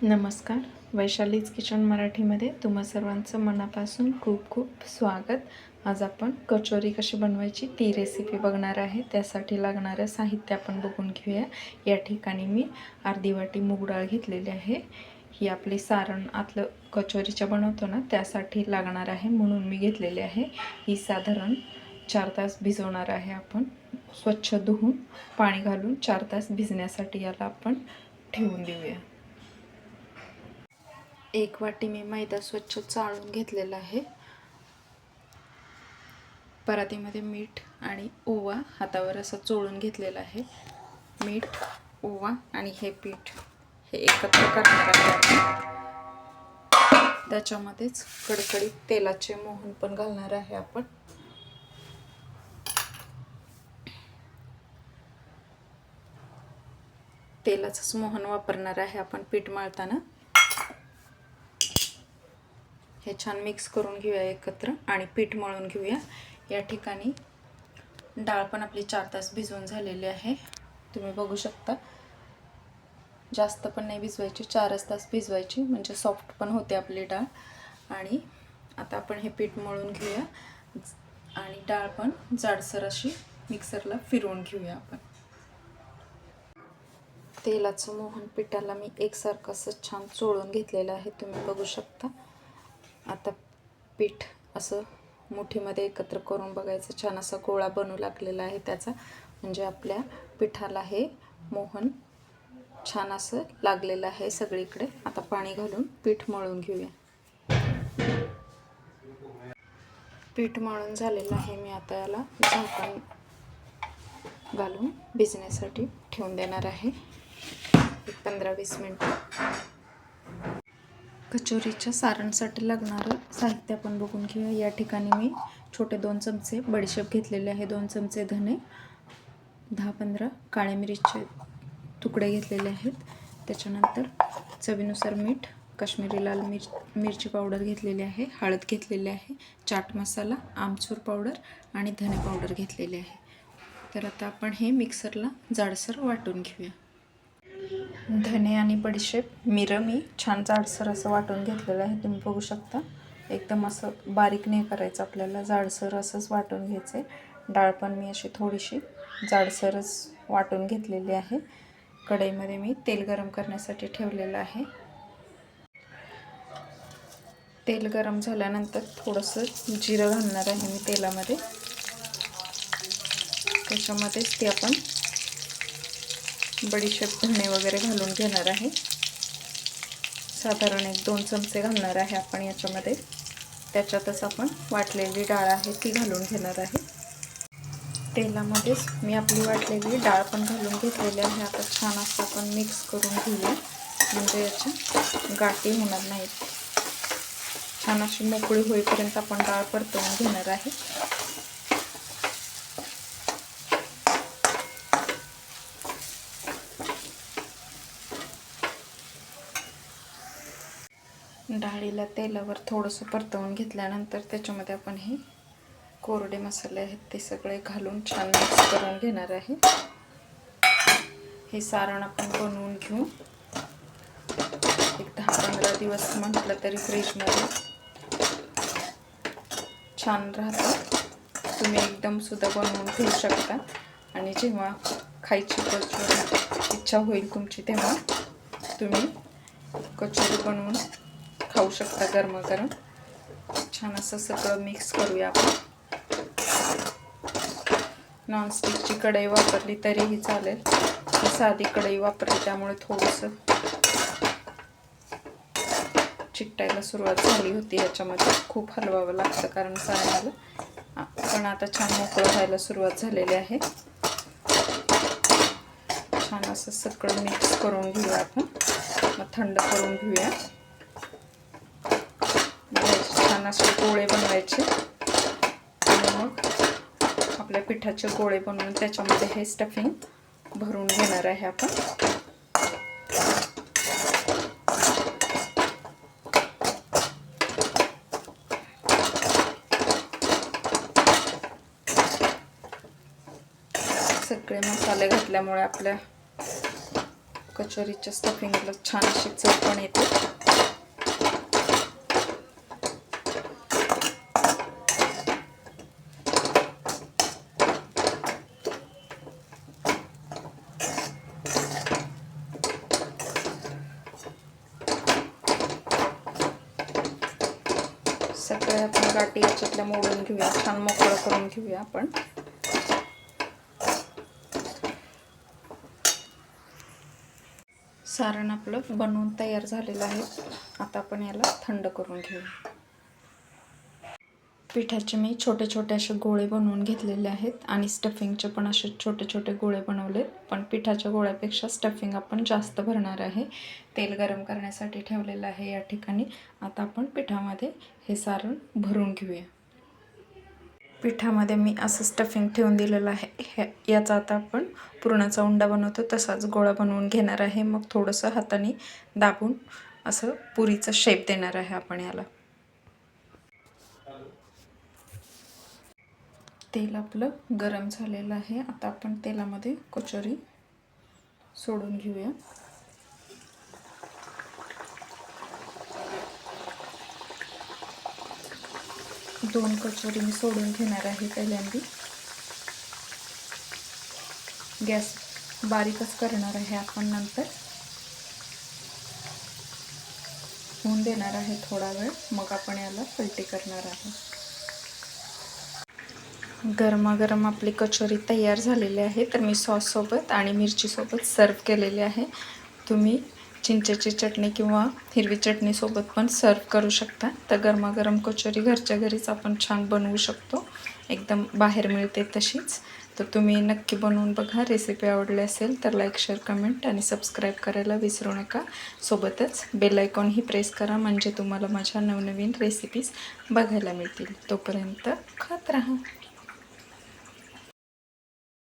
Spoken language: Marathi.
नमस्कार. वैशालीज किचन मराठीमध्ये तुम्हा सर्वांचं मनापासून खूप खूप स्वागत. आज आपण कचोरी कशी बनवायची ती रेसिपी बघणार आहे. त्यासाठी लागणारं साहित्य आपण बघून घेऊया. या ठिकाणी मी अर्धी वाटी मूग डाळ घेतलेली आहे. ही आपली सारण आतलं कचोरीच्या बनवतो ना त्यासाठी लागणार आहे म्हणून मी घेतलेली आहे. ही साधारण 4 तास भिजवणार आहे. आपण स्वच्छ धुवून पाणी घालून 4 तास भिजण्यासाठी याला आपण ठेवून देऊया. 1 वाटी मी मैदा स्वच्छ चाळून घेतलेला आहे. परातीमध्ये मीठ आणि ओवा हातावर असं चोळून घेतलेला आहे. मीठ, ओवा आणि हे पीठ हे एकत्र करणार आहे आपण. त्याच्यामध्येच कडकडीत तेलाचे मोहन पण घालणार आहे आपण. तेलाचंच मोहन वापरणार आहे आपण पीठ मळताना. हे छान मिक्स करून घेऊया एकत्र आणि पीठ मळून घेऊया. या ठिकाणी डाळ पण आपली 4 तास भिजवून झालेली आहे. तुम्ही बघू शकता. जास्त पण नाही भिजवायची, 4च तास भिजवायची म्हणजे सॉफ्ट पण होते आपली डाळ. आणि आता आपण हे पीठ मळून घेऊया आणि डाळ पण जाडसर अशी मिक्सरला फिरवून घेऊया आपण. तेलाचं मोहन पिठाला मी एकसारखं असं छान चोळून घेतलेलं आहे. तुम्ही बघू शकता. आता पीठ असं मुठीमध्ये एकत्र करून बघायचं. छान असा गोळा बनू लागलेला आहे त्याचा, म्हणजे आपल्या पिठाला हे मोहन छान असं लागलेलं आहे सगळीकडे. आता पाणी घालून पीठ मळून घेऊया. पीठ मळून झालेलं आहे. मी आता याला झाकण घालून भिजण्यासाठी ठेवून देणार आहे 15-20 मिनिटं. कचोरीच्या सारणसाठी लागणारं साहित्य आपण बघून घेऊया. या ठिकाणी मी छोटे 2 चमचे बडीशेप घेतलेले आहे, 2 चमचे धने, 10-15 काळ्या मिरीचे तुकडे घेतलेले आहेत. त्याच्यानंतर चवीनुसार मीठ, काश्मीरी लाल मिरची पावडर घेतलेली आहे, हळद घेतलेली आहे, चाट मसाला, आमचूर पावडर आणि धने पावडर घेतलेले आहे. तर आता आपण हे मिक्सरला जाडसर वाटून घेऊया. धने आणि बडीशेप मिरं मी छान जाडसर असं वाटून घेतलेलं आहे. तुम्ही बघू शकता. एकदम असं बारीक नाही करायचं आपल्याला, जाडसर असंच वाटून घ्यायचं आहे. डाळ पण मी अशी थोडीशी जाडसरच वाटून घेतलेली आहे. कढईमध्ये मी तेल गरम करण्यासाठी ठेवलेलं आहे. तेल गरम झाल्यानंतर थोडंसं जिरं घालणार आहे मी तेलामध्ये. त्याच्यामध्येच ते आपण बडीशेप, धणे वगैरे घालून घेणार आहे. साधारण 1-2 चमचे घालणार आहे आपण याच्यामध्ये. त्याच्यातच आपण वाटलेली डाळ आहे ती घालून घेणार आहे. तेलामध्येच मी आपली वाटलेली डाळ पण घालून घेतलेली आहे. आता छान असं आपण मिक्स करून घेऊया, म्हणजे याच्या गाठी होणार नाहीत. छान अशी मोकळी होईपर्यंत आपण डाळ परतवून घेणार आहे. डाळीला तेलावर थोडंसं परतवून घेतल्यानंतर त्याच्यामध्ये आपण हे कोरडे मसाले आहेत ते सगळे घालून छान मिक्स करून घेणार आहे. हे सारण आपण बनवून घेऊ. एक 10-15 दिवस म्हटलं तरी फ्रीजमध्ये छान राहतं. तुम्ही एकदम सुद्धा बनवून ठेवू शकता आणि जेव्हा खायची कचोरी इच्छा होईल तुमची तेव्हा तुम्ही कचोरी बनवून खाऊ शकता गरमागरम. छान असं सगळं मिक्स करूया आपण. नॉनस्टिकची कढई वापरली तरीही चालेल, साधी कढई वापरली त्यामुळे थोडंसं चिकटायला सुरुवात झाली होती. याच्यामध्ये खूप हलवावं लागतं कारण सारणाला. पण आता छान मोकळं व्हायला सुरुवात झालेली आहे. छान असं सगळं मिक्स करून घेऊया आपण. मग थंड करून घेऊया. छान असे गोळे बनवायचे आणि मग आपल्या पिठाचे गोळे बनवून त्याच्यामध्ये हे स्टफिंग भरून घेणार आहे आपण. सगळे मसाले घातल्यामुळे आपल्या कचोरीच्या स्टफिंगला छान अशी चव पण येते. सगळे आपण गाठी याच्यातल्या मोडून घेऊया, छान मोकळं करून घेऊया आपण. सारण आपलं बनवून तयार झालेलं आहे. आता आपण याला थंड करून घेऊया. पिठाचे मी छोटे छोटे असे गोळे बनवून घेतलेले आहेत आणि स्टफिंगचे पण असे छोटे छोटे गोळे बनवलेत. पण पिठाच्या गोळ्यापेक्षा स्टफिंग आपण जास्त भरणार आहे. तेल गरम करण्यासाठी ठेवलेलं आहे या ठिकाणी. आता आपण पिठामध्ये हे सारण भरून घेऊया. पिठामध्ये मी असं स्टफिंग ठेवून दिलेलं आहे. याचा आता आपण पुरणाचा उंडा बनवतो तसाच गोळा बनवून घेणार आहे. मग थोडंसं हाताने दाबून असं पुरीचा शेप देणार आहे आपण याला. तेल आपलं गरम झालेलं आहे. आता आपण तेलामध्ये कचोरी सोडून घेऊया. दोन कचोरी मी सोडून घेणार आहे. पहिल्यांदा गॅस बारीकच करणार आहे आपण. नंतर होऊन देणार आहे थोडा वेळ. मग आपण याला पलटी करणार आहे. गरमागरम आपली कचोरी तयार झालेली आहे. तर मी सॉससोबत आणि मिरचीसोबत सर्व केलेली आहे. तुम्ही चिंचेची चटणी किंवा हिरवी चटणीसोबत पण सर्व करू शकता. तर गरमागरम कचोरी घरच्या घरीच आपण छान बनवू शकतो. एकदम बाहेर मिळते तशीच. तर तुम्ही नक्की बनवून बघा. रेसिपी आवडली असेल तर लाईक, शेअर, कमेंट आणि सबस्क्राईब करायला विसरू नका. सोबतच बेल आयकॉनही प्रेस करा, म्हणजे तुम्हाला माझ्या नवनवीन रेसिपीज बघायला मिळतील. तोपर्यंत खात राहा.